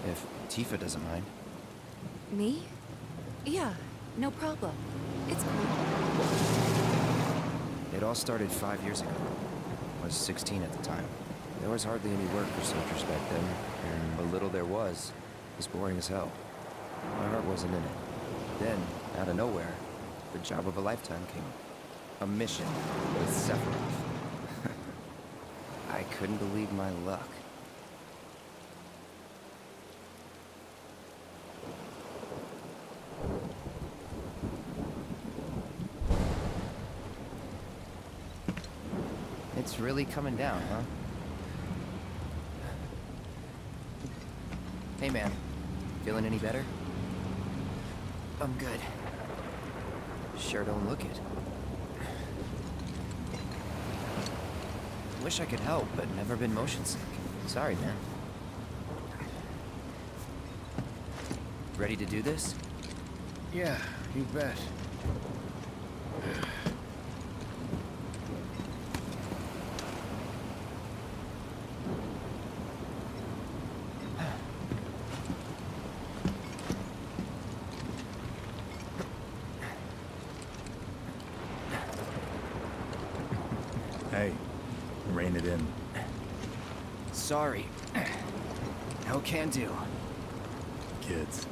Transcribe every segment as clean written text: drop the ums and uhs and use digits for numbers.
If Tifa doesn't mind. Me? Yeah, no problem. It's cool. It all started 5 years ago. I was 16 at the time. There was hardly any work for soldiers back then, and the little there was boring as hell. My heart wasn't in it. Then, out of nowhere, the job of a lifetime came up. A mission with Sephiroth. I couldn't believe my luck. It's really coming down, huh? Hey man, feeling any better? I'm good. Sure don't look it. Wish I could help, but never been motion sick. Sorry, man. Ready to do this? Yeah, you bet. Hey, rein it in. Sorry. No can do. Kids.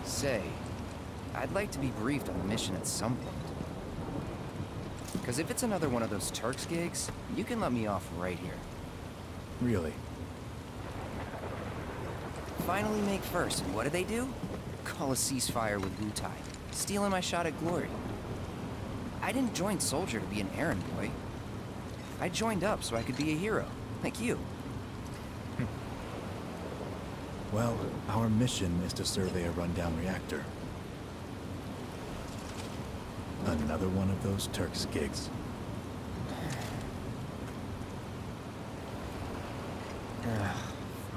Say, I'd like to be briefed on the mission at some point. Because if it's another one of those Turks gigs, you can let me off right here. Really? Finally make first, and what do they do? Call a ceasefire with Wu-Tai, stealing my shot at glory. I didn't join Soldier to be an errand boy. I joined up so I could be a hero, like you. Well, our mission is to survey a rundown reactor. Another one of those Turks gigs.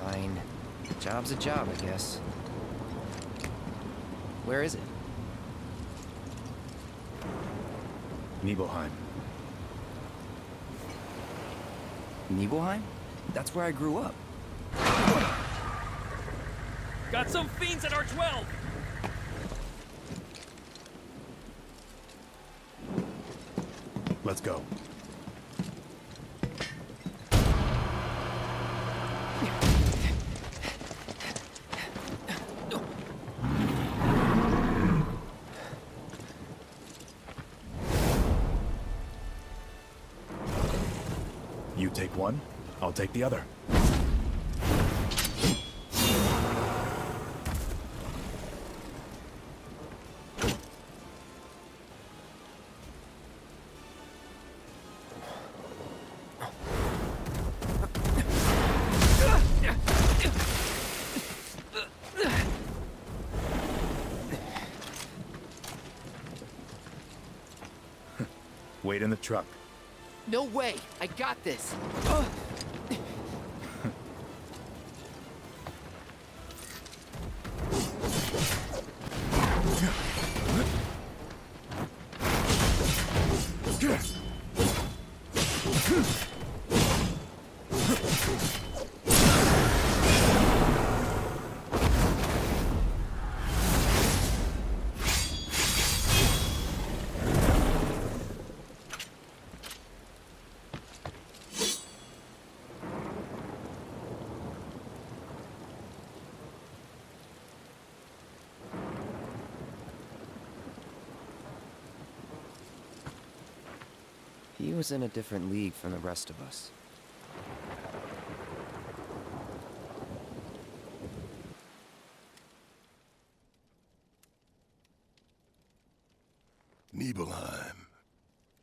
Fine. Job's a job, I guess. Where is it? Nibelheim. Nibelheim? That's where I grew up. Got some fiends at R12! Let's go. You take one, I'll take the other. Wait in the truck. No way! I got this! He was in a different league from the rest of us. Nibelheim.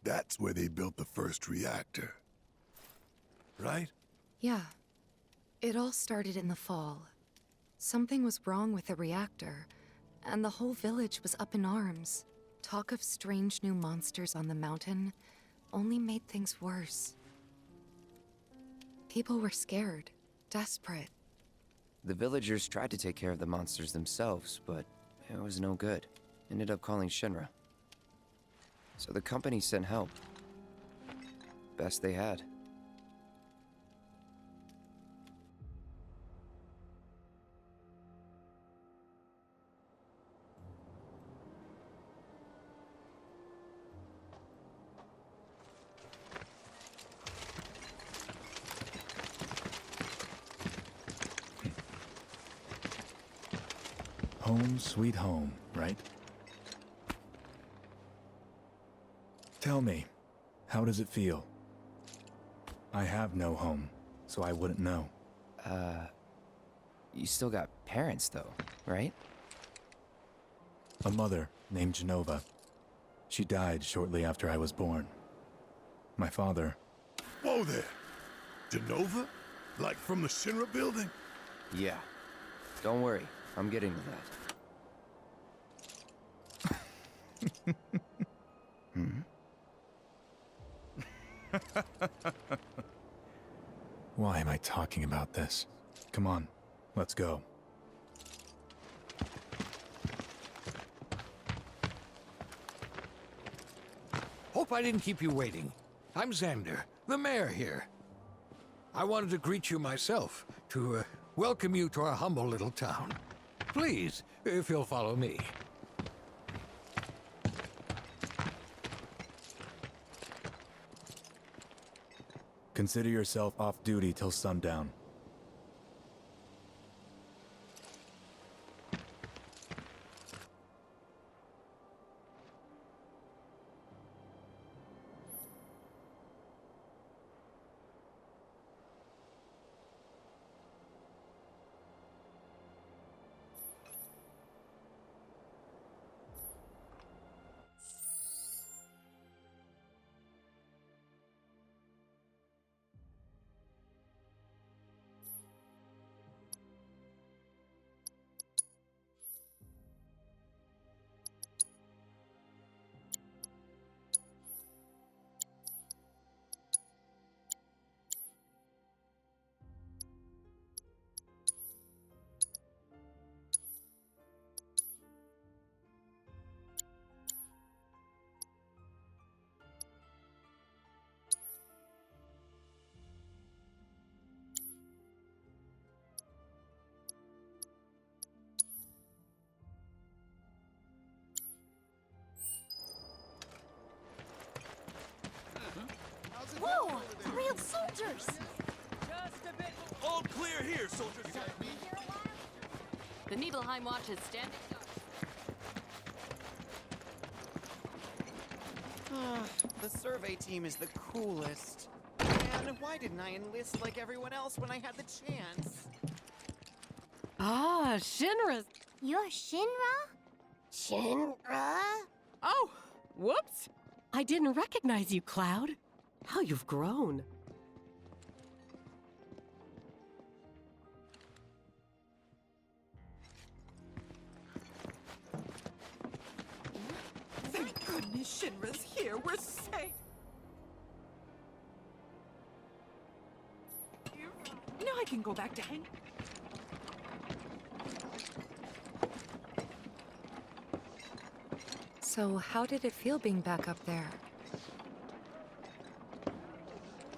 That's where they built the first reactor. Right? Yeah. It all started in the fall. Something was wrong with the reactor, and the whole village was up in arms. Talk of strange new monsters on the mountain only made things worse. People were scared, desperate. The villagers tried to take care of the monsters themselves, but it was no good. Ended up calling Shinra. So the company sent help. Best they had. Home sweet home, right? Tell me, how does it feel? I have no home, so I wouldn't know. You still got parents, though, right? A mother named Genova. She died shortly after I was born. My father... Whoa there! Genova? Like from the Shinra building? Yeah. Don't worry, I'm getting to that. Why am I talking about this? Come on, let's go. Hope I didn't keep you waiting. I'm Xander, the mayor here. I wanted to greet you myself, to welcome you to our humble little town. Please, if you'll follow me. Consider yourself off duty till sundown. Whoa! Real soldiers! Just a bit. All clear here, soldiers. The Nibelheim Watch is standing up. The survey team is the coolest. Man, why didn't I enlist like everyone else when I had the chance? Ah, Shinra's. You're Shinra? Shinra? Oh, whoops! I didn't recognize you, Cloud. How you've grown. Thank goodness Shinra's here. We're safe. Now I can go back to hang. So, how did it feel being back up there?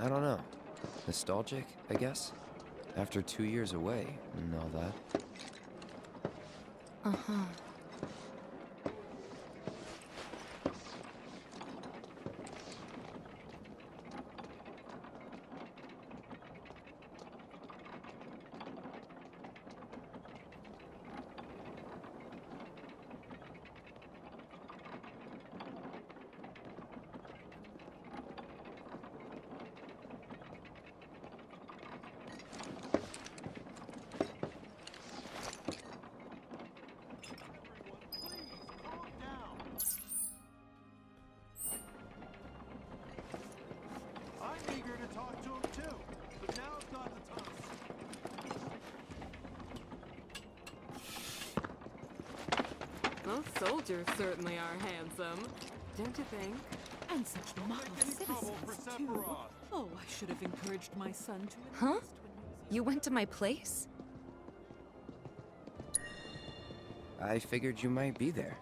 I don't know. Nostalgic, I guess? After 2 years away and all that. Uh-huh. I'm eager to talk to him too, but now's not the time. Those soldiers certainly are handsome, don't you think? And such model Any trouble for citizens, too. Sephiroth? Oh, I should have encouraged my son to enlist Huh? when he was You went to my place? I figured you might be there.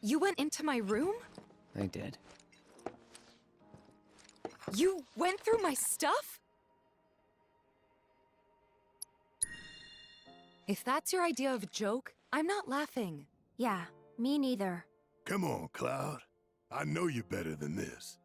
You went into my room? I did. You went through my stuff? If that's your idea of a joke, I'm not laughing. Yeah, me neither. Come on, Cloud. I know you're better than this.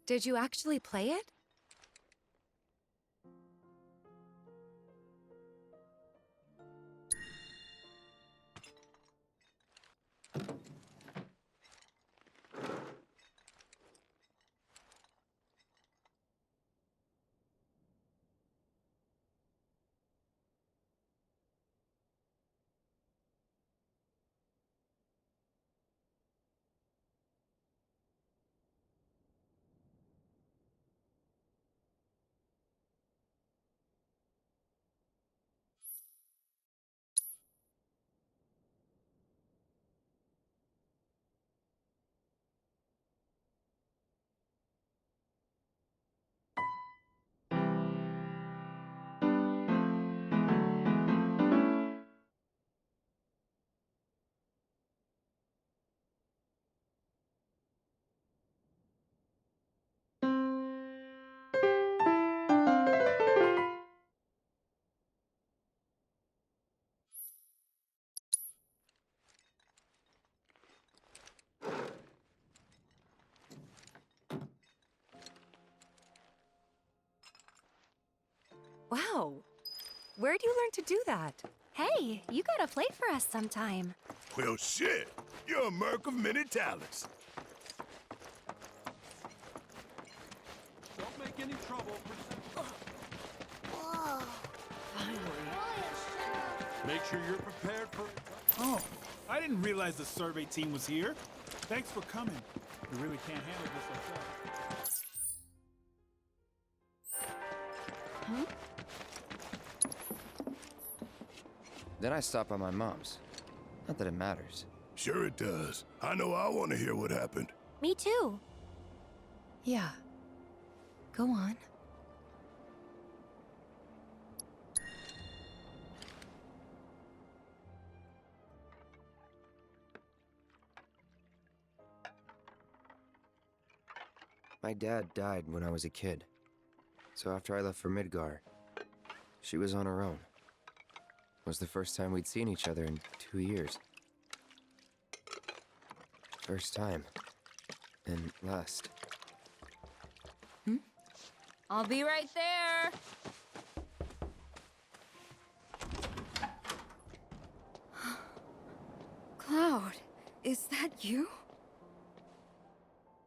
Did you actually play it? Wow. Where'd you learn to do that? Hey, you gotta play for us sometime. Well, shit. You're a merc of many talents. Don't make any trouble. Whoa. Make sure you're prepared for it. Oh, I didn't realize the survey team was here. Thanks for coming. We really can't handle this ourselves. Huh? Then I stopped by my mom's. Not that it matters. Sure it does. I know I want to hear what happened. Me too. Yeah. Go on. My dad died when I was a kid. So after I left for Midgar, she was on her own. It was the first time we'd seen each other in 2 years. First time. And last. I'll be right there. Cloud, is that you?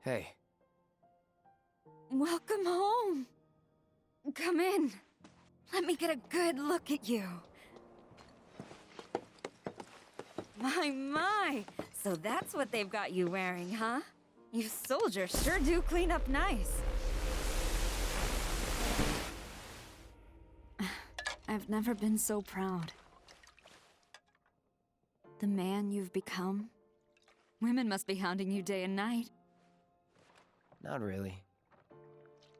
Hey. Welcome home. Come in. Let me get a good look at you. My. So that's what they've got you wearing, huh? You soldiers sure do clean up nice. I've never been so proud. The man you've become. Women must be hounding you day and night. Not really.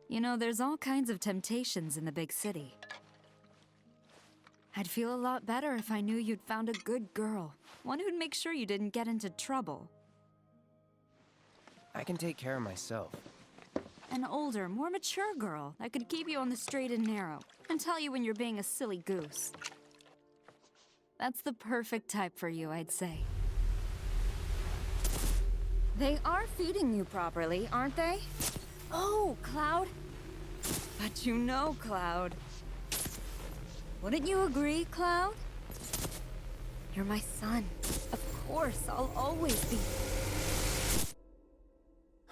You know, there's all kinds of temptations in the big city. I'd feel a lot better if I knew you'd found a good girl. One who'd make sure you didn't get into trouble. I can take care of myself. An older, more mature girl that could keep you on the straight and narrow and tell you when you're being a silly goose. That's the perfect type for you, I'd say. They are feeding you properly, aren't they? Oh, Cloud. But you know, Cloud. Wouldn't you agree, Cloud? You're my son. Of course, I'll always be.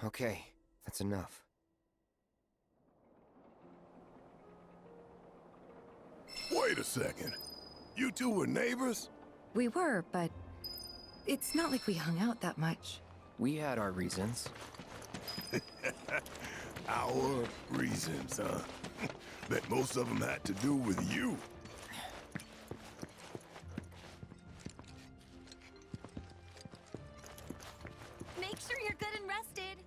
Okay, that's enough. Wait a second. You two were neighbors? We were, but it's not like we hung out that much. We had our reasons. Our reasons, huh? Bet most of them had to do with you. Make sure you're good and rested.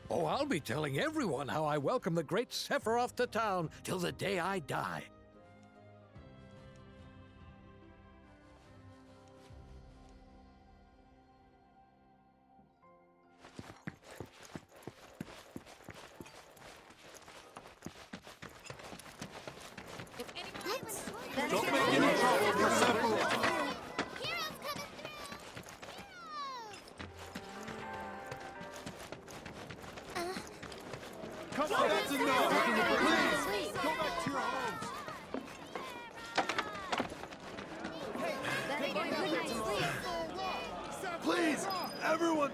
Oh, I'll be telling everyone how I welcome the great Sephiroth to town till the day I die. Don't make any trouble for Sephiroth. Come on, that's enough. Please, go back to your homes. Please, everyone,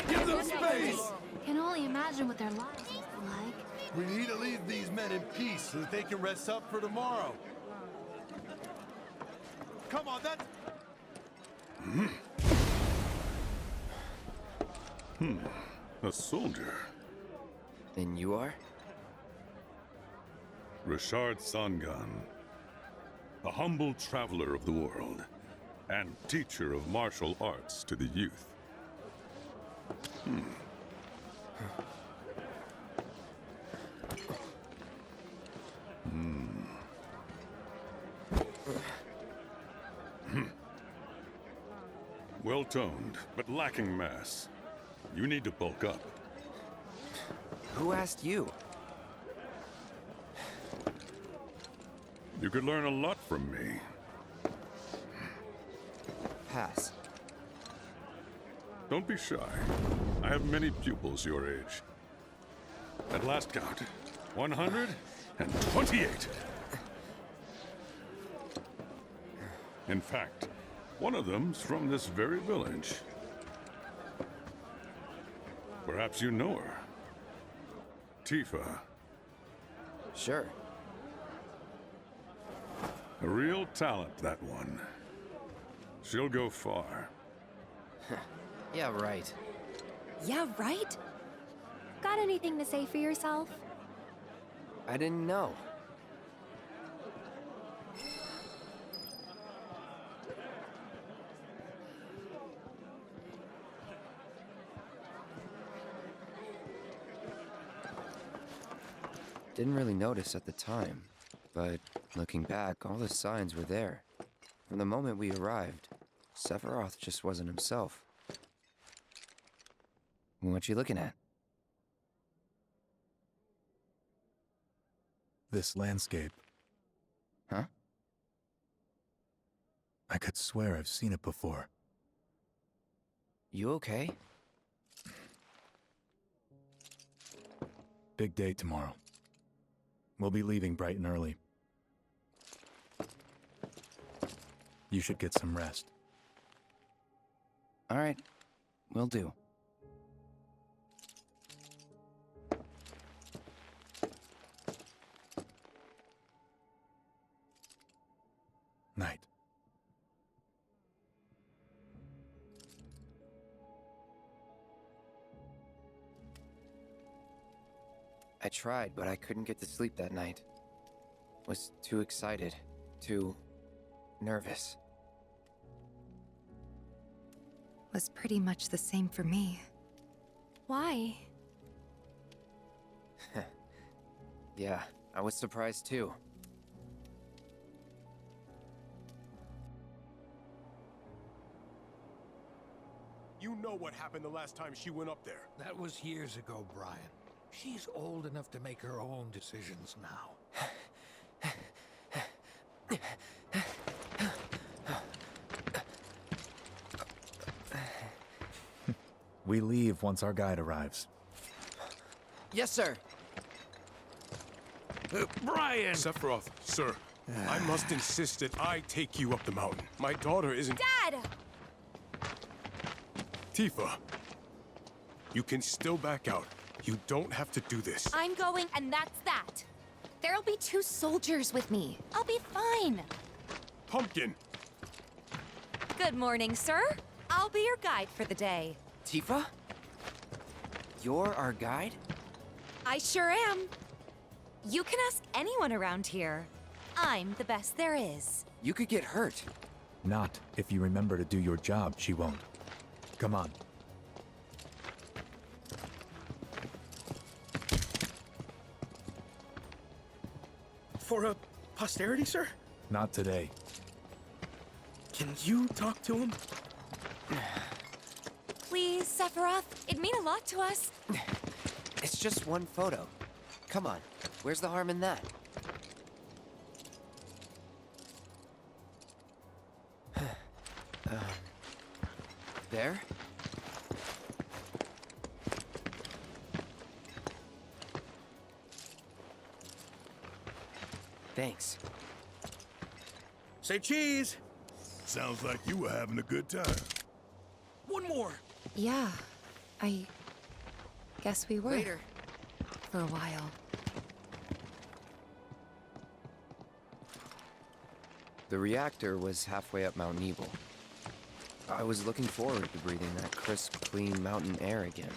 give them space. Can only imagine what their lives must be like. We need to leave these men in peace so that they can rest up for tomorrow. Come on, that's... A soldier. And you are? Richard Sangan. A humble traveler of the world, and teacher of martial arts to the youth. Well-toned, but lacking mass. You need to bulk up. Who asked you? You could learn a lot from me. Pass. Don't be shy. I have many pupils your age. At last count, 128. In fact, one of them's from this very village. Perhaps you know her. Tifa. Sure. A real talent, that one. She'll go far. Yeah, right. Yeah, right? Got anything to say for yourself? I didn't know. Didn't really notice at the time, but looking back, all the signs were there. From the moment we arrived, Sephiroth just wasn't himself. What you looking at? This landscape. Huh? I could swear I've seen it before. You okay? Big day tomorrow. We'll be leaving bright and early. You should get some rest. All right, will do. Night. I tried, but I couldn't get to sleep that night. Was too excited, too nervous. Was pretty much the same for me. Why? Yeah, I was surprised too. You know what happened the last time she went up there. That was years ago, Brian. She's old enough to make her own decisions now. We leave once our guide arrives. Yes, sir. Brian! Sephiroth, sir, I must insist that I take you up the mountain. My daughter isn't... Dad! Tifa, you can still back out. You don't have to do this. I'm going, and that's that. There'll be 2 soldiers with me. I'll be fine. Pumpkin! Good morning, sir. I'll be your guide for the day. Tifa? You're our guide? I sure am. You can ask anyone around here. I'm the best there is. You could get hurt. Not if you remember to do your job, she won't. Come on. For a posterity, sir? Not today. Can you talk to him? Please, Sephiroth. It'd mean a lot to us. It's just one photo. Come on, where's the harm in that? There? Thanks. Say cheese! Sounds like you were having a good time. One more! Yeah, I guess we were. Later. For a while. The reactor was halfway up Mount Nebel. I was looking forward to breathing that crisp, clean mountain air again.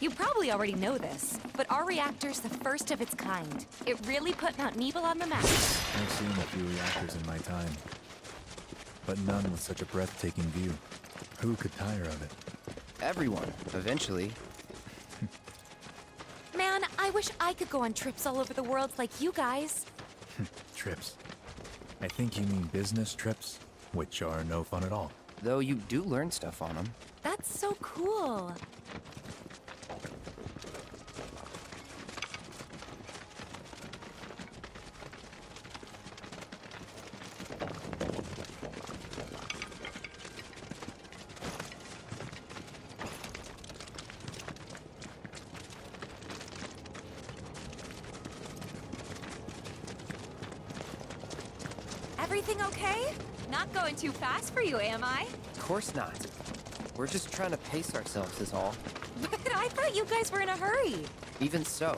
You probably already know this, but our reactor's the first of its kind. It really put Mount Nebel on the map. I've seen a few reactors in my time, but none with such a breathtaking view. Who could tire of it? Everyone, eventually. Man, I wish I could go on trips all over the world like you guys. Trips. I think you mean business trips, which are no fun at all. Though you do learn stuff on them. That's so cool. Everything okay? Not going too fast for you, am I? Of course not. We're just trying to pace ourselves is all. But I thought you guys were in a hurry. Even so,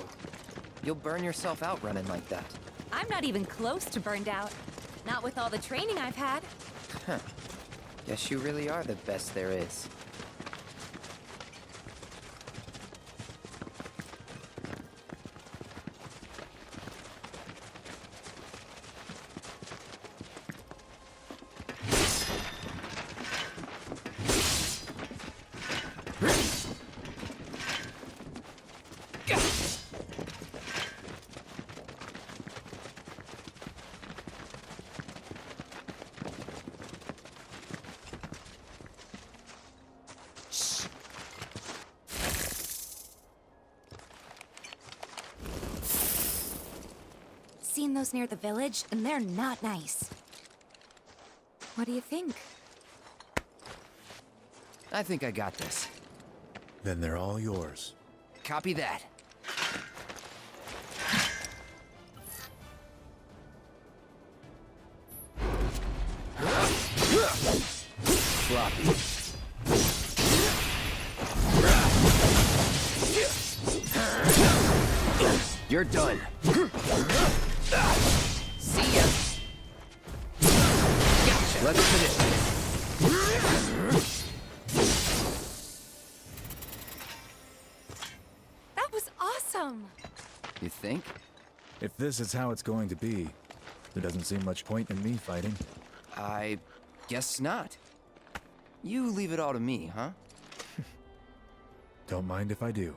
you'll burn yourself out running like that. I'm not even close to burned out. Not with all the training I've had. Huh. Guess you really are the best there is. Seen those near the village, and they're not nice. What do you think? I think I got this. Then they're all yours. Copy that. Floppy. You're done. See ya. Gotcha. Let's finish this. That was awesome! You think? If this is how it's going to be, there doesn't seem much point in me fighting. I guess not. You leave it all to me, huh? Don't mind if I do.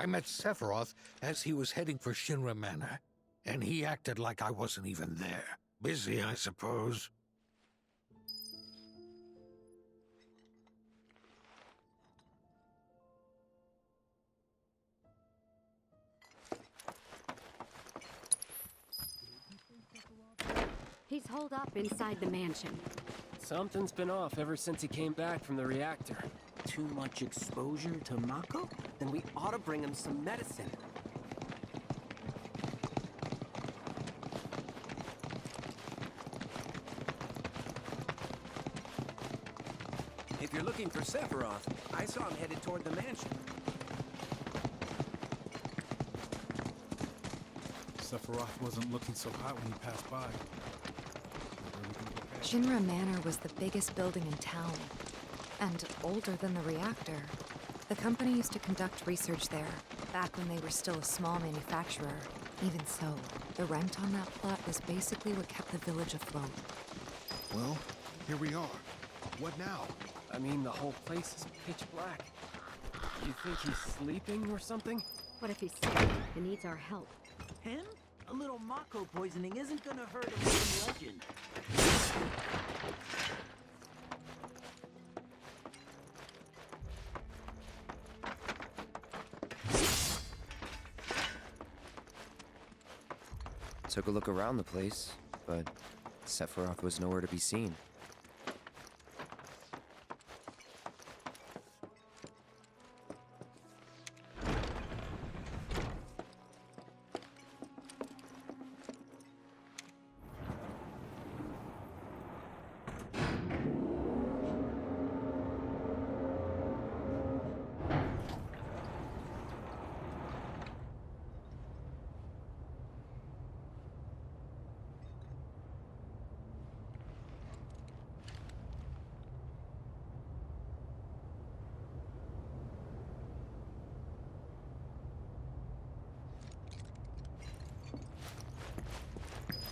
I met Sephiroth as he was heading for Shinra Manor, and he acted like I wasn't even there. Busy, I suppose. He's holed up inside the mansion. Something's been off ever since he came back from the reactor. Too much exposure to Mako? Then we ought to bring him some medicine. If you're looking for Sephiroth, I saw him headed toward the mansion. Sephiroth wasn't looking so hot when he passed by. Shinra Manor was the biggest building in town, and older than the reactor. The company used to conduct research there, back when they were still a small manufacturer. Even so, the rent on that plot was basically what kept the village afloat. Well, here we are. What now? I mean, the whole place is pitch black. You think he's sleeping or something? What if he's sick and needs our help? Him? A little Mako poisoning isn't gonna hurt a living legend. Took a look around the place, but Sephiroth was nowhere to be seen.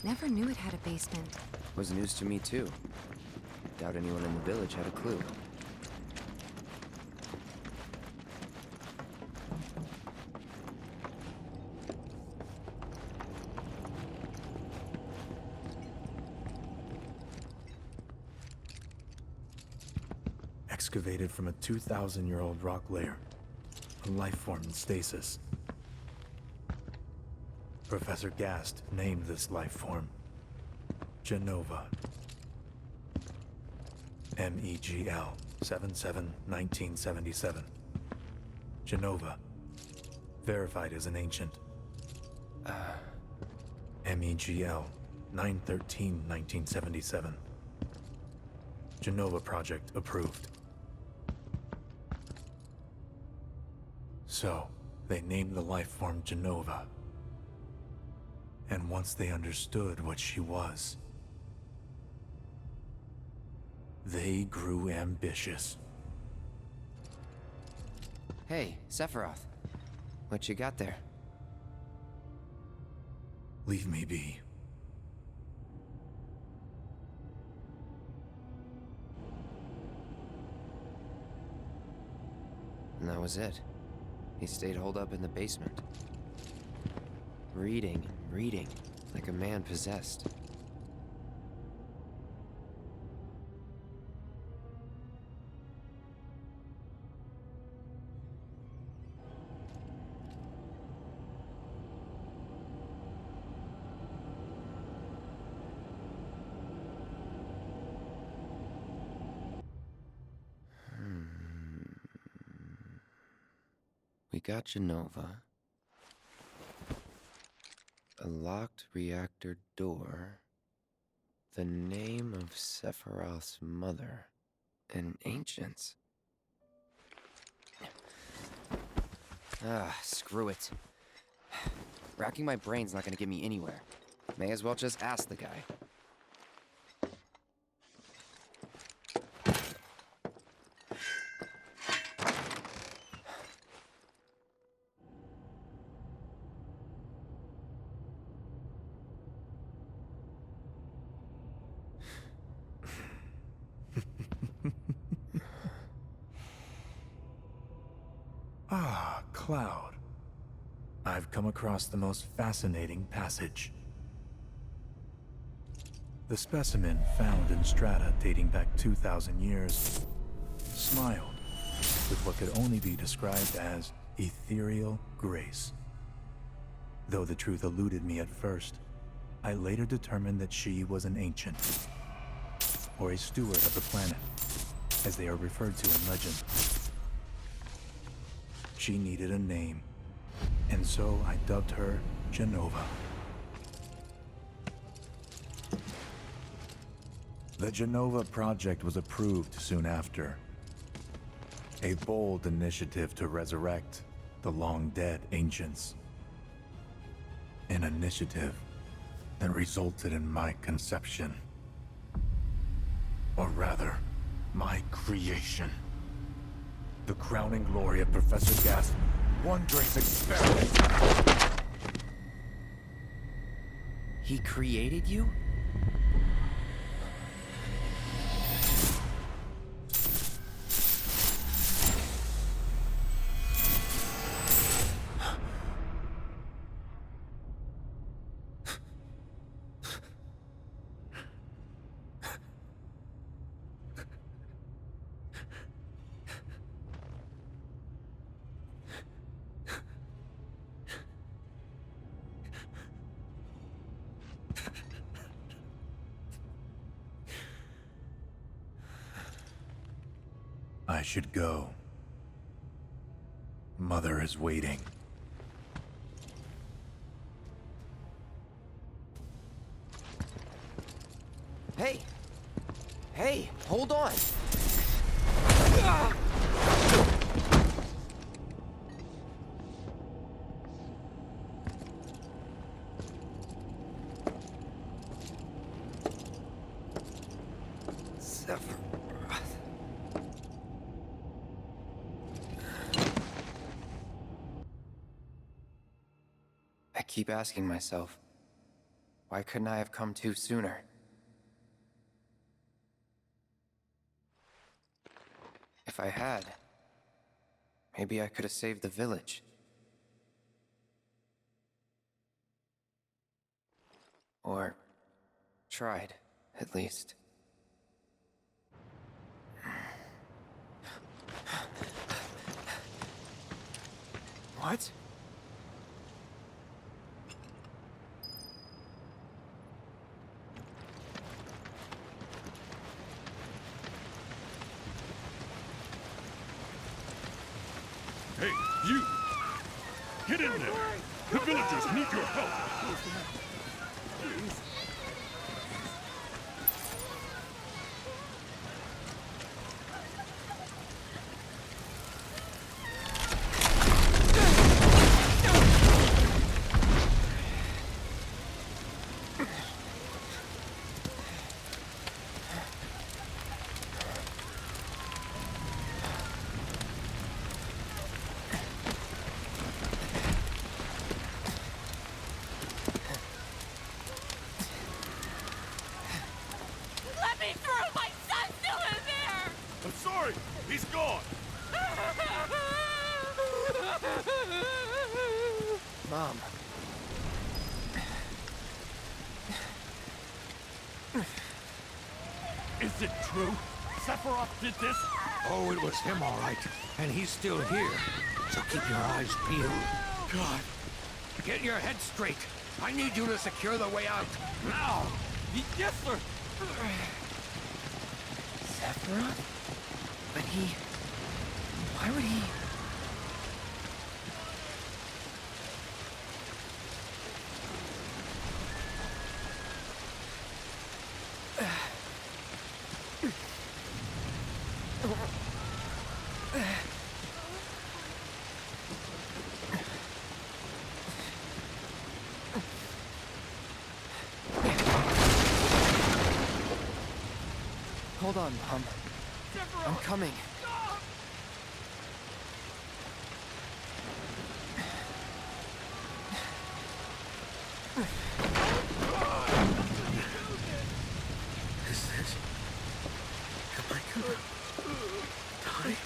Never knew it had a basement. Was news to me too. Doubt anyone in the village had a clue. Excavated from a 2,000-year-old rock layer, a life form in stasis. Professor Gast named this life form Genova. MEGL 77-1977. Genova. Verified as an ancient. MEGL 913-1977. Genova project approved. So, they named the life form Genova. And once they understood what she was, they grew ambitious. Hey, Sephiroth. What you got there? Leave me be. And that was it. He stayed holed up in the basement. Reading and reading, like a man possessed. We got Genova. A locked reactor door. The name of Sephiroth's mother. And ancients. Screw it. Racking my brain's not gonna get me anywhere. May as well just ask the guy. Ah, Cloud. I've come across the most fascinating passage. The specimen found in strata dating back 2,000 years smiled with what could only be described as ethereal grace. Though the truth eluded me at first, I later determined that she was an ancient, or a steward of the planet, as they are referred to in legend. She needed a name, and so I dubbed her Genova. The Genova project was approved soon after. A bold initiative to resurrect the long-dead ancients. An initiative that resulted in my conception. Or rather, my creation. The crowning glory of Professor Gas' wondrous experiment. He created you? I should go. Mother is waiting. Hey! Hey, hold on! I keep asking myself, why couldn't I have come to sooner? If I had, maybe I could have saved the village. Or tried, at least. What? Hey, you! Get in there! The villagers need your help! Let me through! My son's still in there! I'm sorry! He's gone! Mom. Is it true? Sephiroth did this? Oh, it was him, all right. And he's still here. So keep your eyes peeled. God. Get your head straight. I need you to secure the way out. Now! Yes, sir! Sephiroth? But he... Why would he... Hold on, Mom. I'm coming. Is this... Am I gonna... die?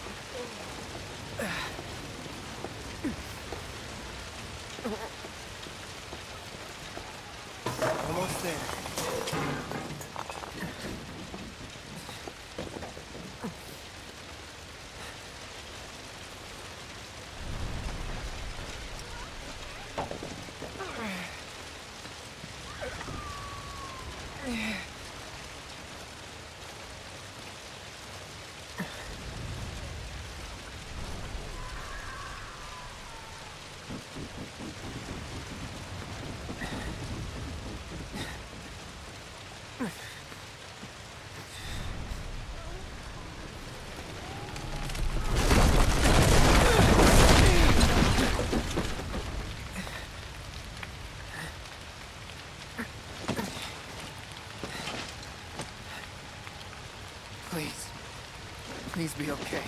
Please be okay.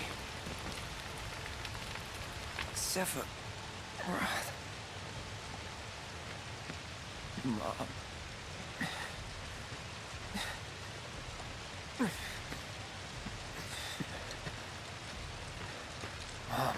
Sephiroth. Mom. Mom.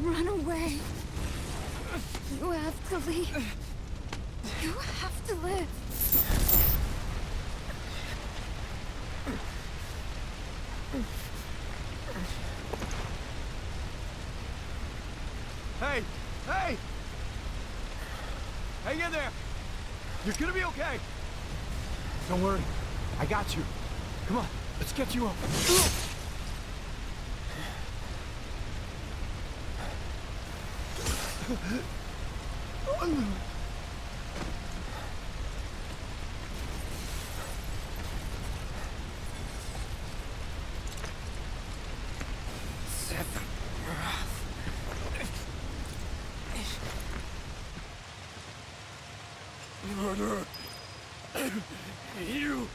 Run away. You have to leave. You have to live. Hey! Hey! Hang in there! You're gonna be okay! Don't worry. I got you. Come on, let's get you up. Murderer! You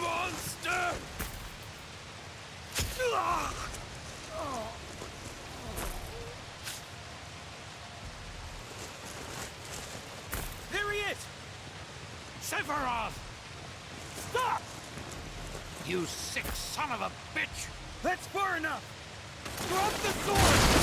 monster! There he is! Sephiroth! Stop! You sick son of a bitch! That's far enough! Drop the sword!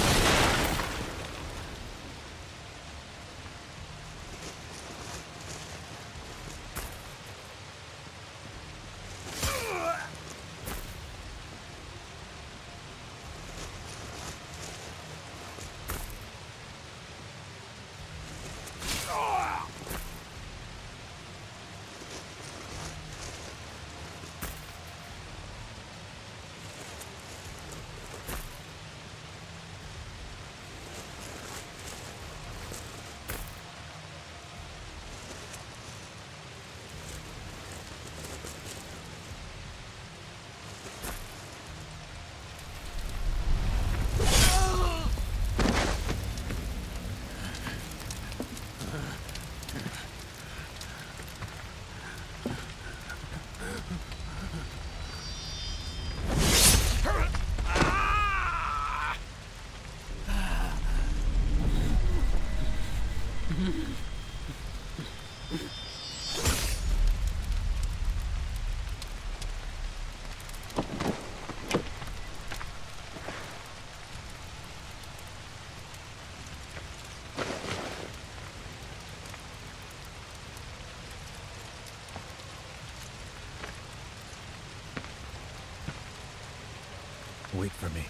Wait for me.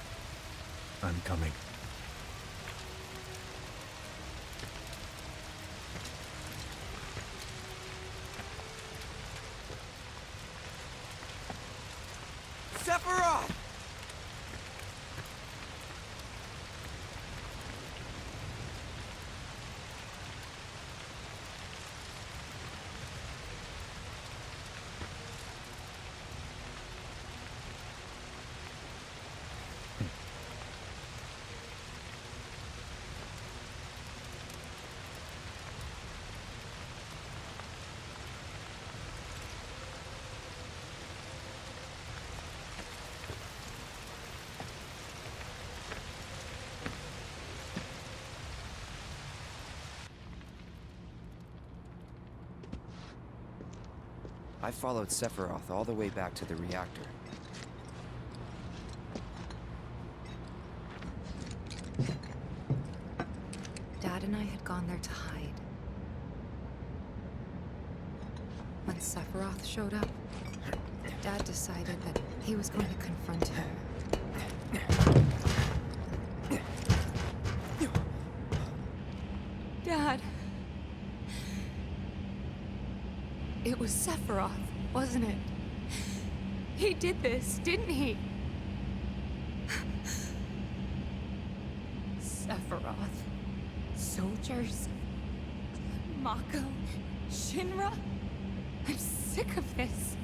I'm coming. Sephiroth! I followed Sephiroth all the way back to the reactor. Dad and I had gone there to hide. When Sephiroth showed up, Dad decided that he was going to confront him. Dad! It was Sephiroth, wasn't it? He did this, didn't he? Sephiroth. Soldiers. Mako. Shinra. I'm sick of this.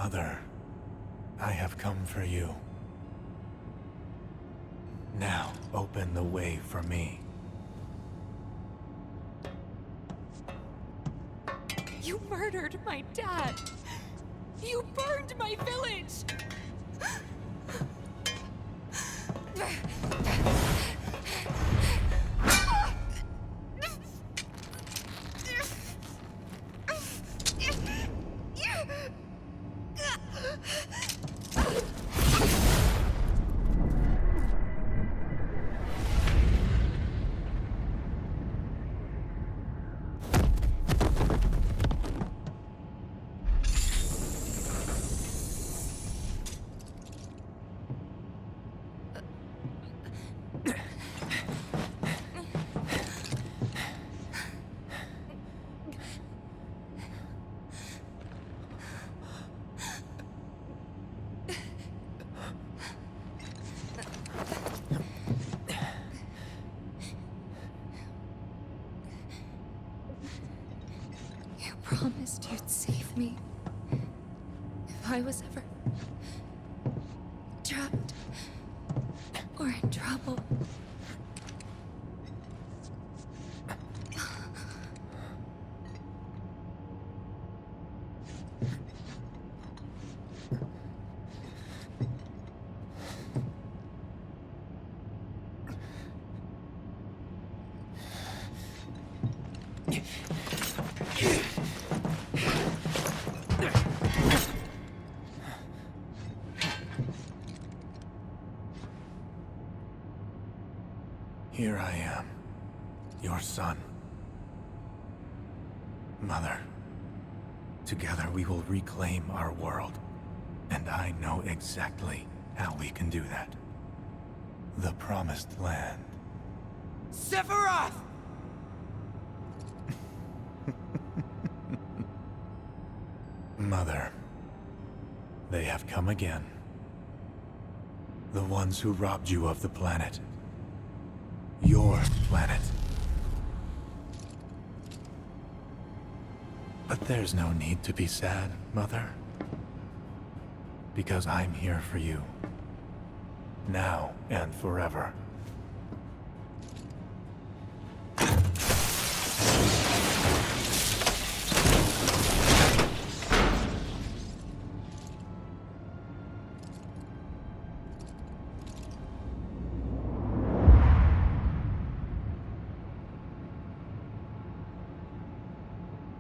Mother, I have come for you. Now open the way for me. You murdered my dad! You burned my village! You promised you'd save me. If I was ever trapped or in trouble. Here I am, your son. Mother, together we will reclaim our world, and I know exactly how we can do that. The Promised Land. Sephiroth! Mother, they have come again. The ones who robbed you of the planet. Your planet. But there's no need to be sad, Mother. Because I'm here for you. Now and forever.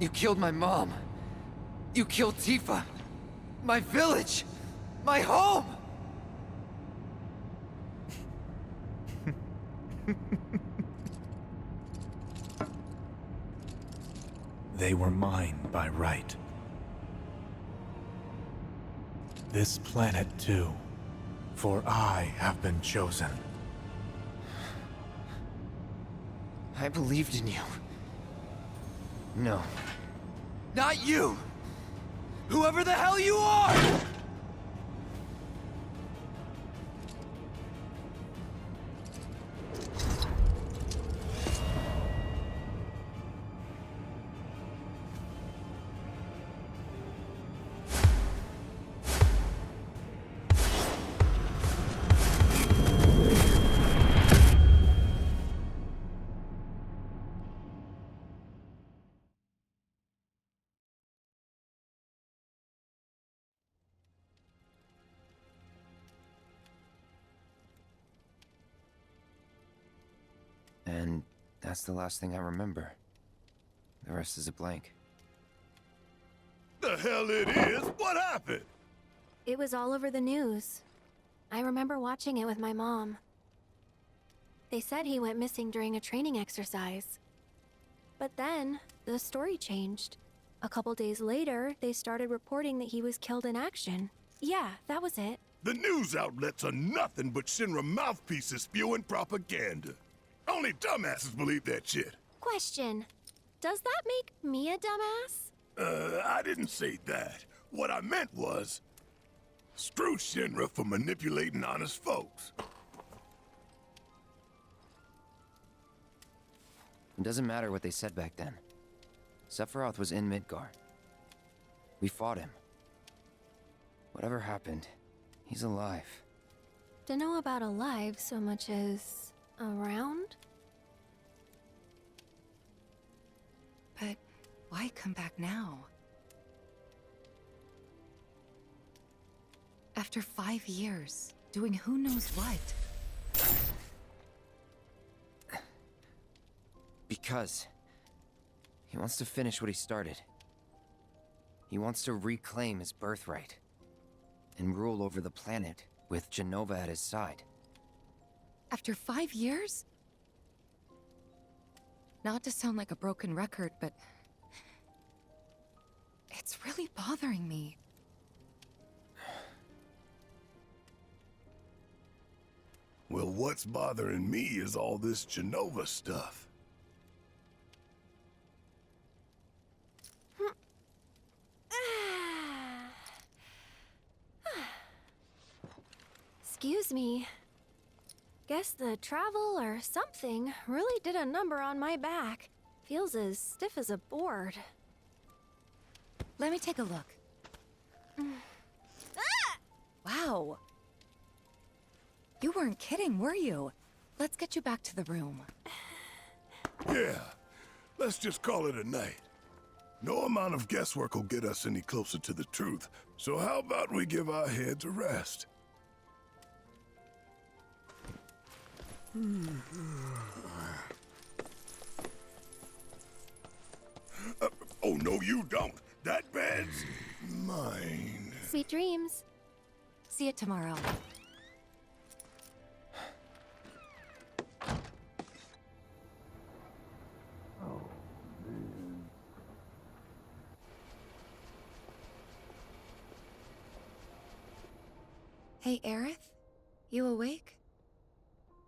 You killed my mom. You killed Tifa. My village. My home. They were mine by right. This planet too, for I have been chosen. I believed in you. No. Not you! Whoever the hell you are! And that's the last thing I remember. The rest is a blank. The hell it is? What happened? It was all over the news. I remember watching it with my mom. They said he went missing during a training exercise. But then, the story changed. A couple days later, they started reporting that he was killed in action. Yeah, that was it. The news outlets are nothing but Shinra mouthpieces spewing propaganda. Only dumbasses believe that shit. Question. Does that make me a dumbass? I didn't say that. What I meant was, screw Shinra for manipulating honest folks. It doesn't matter what they said back then. Sephiroth was in Midgar. We fought him. Whatever happened, he's alive. To know about alive so much as around? But why come back now? After 5 years, doing who knows what? Because he wants to finish what he started. He wants to reclaim his birthright and rule over the planet with Genova at his side. After 5 years? Not to sound like a broken record, but it's really bothering me. Well, what's bothering me is all this Genova stuff. Excuse me. Guess the travel or something really did a number on my back. Feels as stiff as a board. Let me take a look. Wow. You weren't kidding, were you? Let's get you back to the room. Yeah, let's just call it a night. No amount of guesswork will get us any closer to the truth, so how about we give our heads a rest? Oh, no, you don't. That bed's mine. Sweet dreams. See you tomorrow. Hey, Aerith? You awake?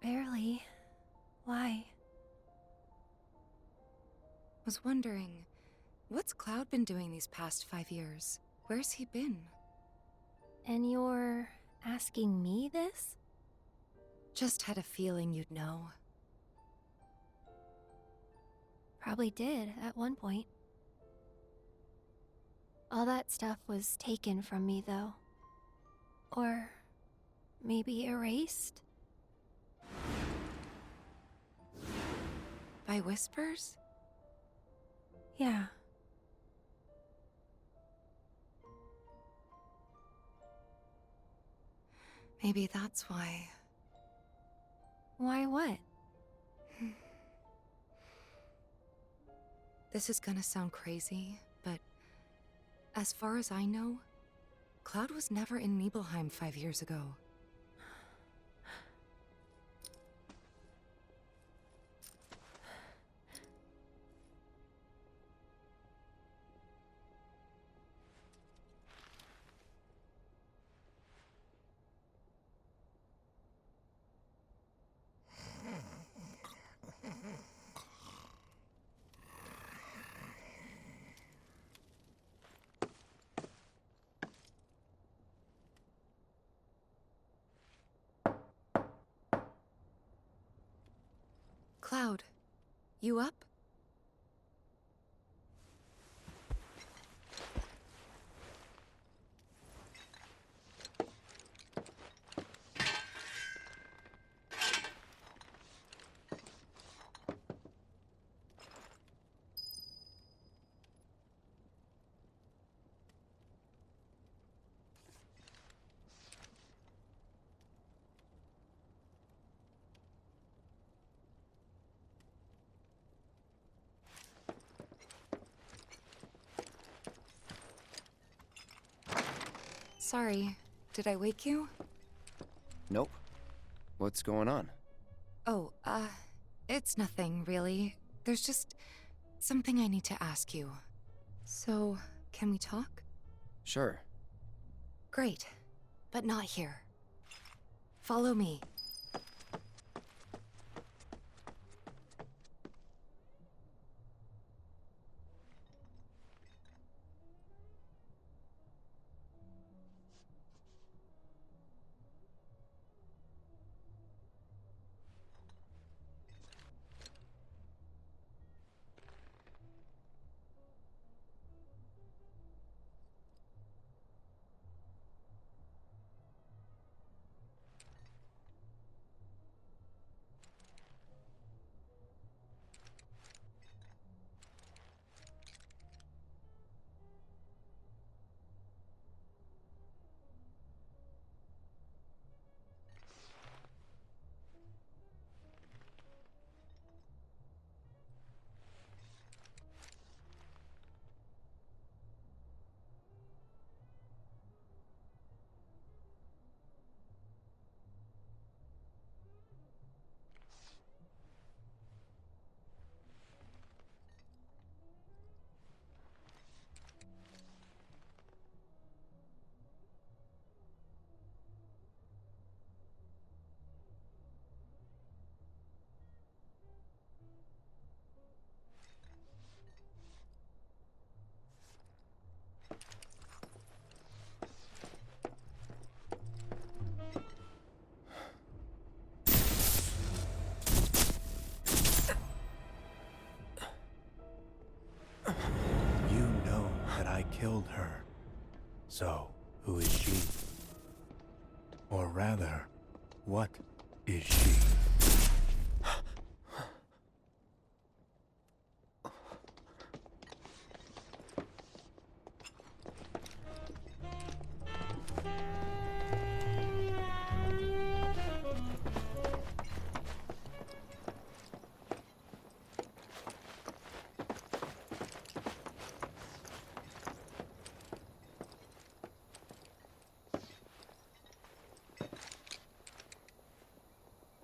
Barely. Why? Was wondering, what's Cloud been doing these past 5 years? Where's he been? And you're asking me this? Just had a feeling you'd know. Probably did at one point. All that stuff was taken from me, though. Or maybe erased? By whispers? Yeah. Maybe that's why. Why what? This is gonna sound crazy, but as far as I know, Cloud was never in Nibelheim 5 years ago. Cloud, you up? Sorry, did I wake you? Nope. What's going on? Oh, it's nothing, really. There's just something I need to ask you. So, can we talk? Sure. Great, but not here. Follow me. killed her. So, who is she? Or rather, what is she?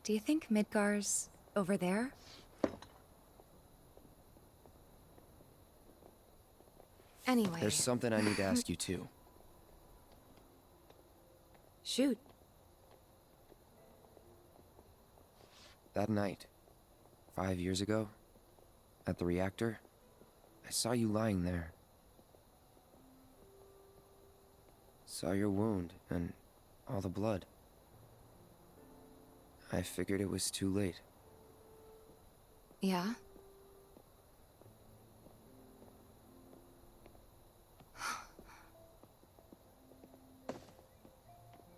Do you think Midgar's over there? Anyway... There's something I need to ask you too. Shoot. That night, 5 years ago, at the reactor, I saw you lying there. Saw your wound and all the blood. I figured it was too late. Yeah?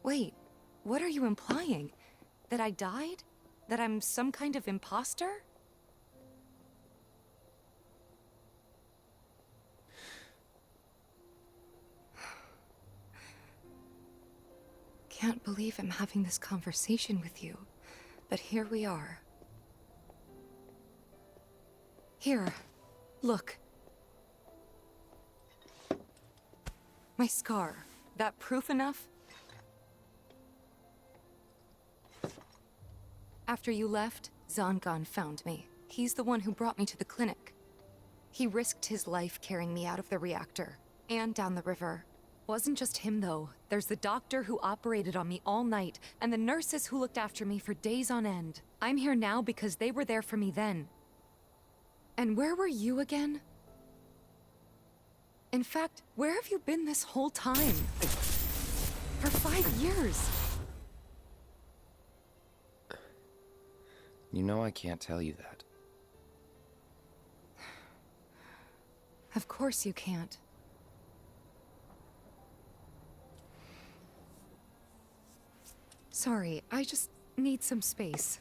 Wait, what are you implying? That I died? That I'm some kind of imposter? Can't believe I'm having this conversation with you, but here we are. Here, look. My scar. That proof enough? After you left, Zangan found me. He's the one who brought me to the clinic. He risked his life carrying me out of the reactor, and down the river. Wasn't just him, though. There's the doctor who operated on me all night, and the nurses who looked after me for days on end. I'm here now because they were there for me then. And where were you again? In fact, where have you been this whole time? For 5 years. You know I can't tell you that. Of course you can't. Sorry, I just need some space.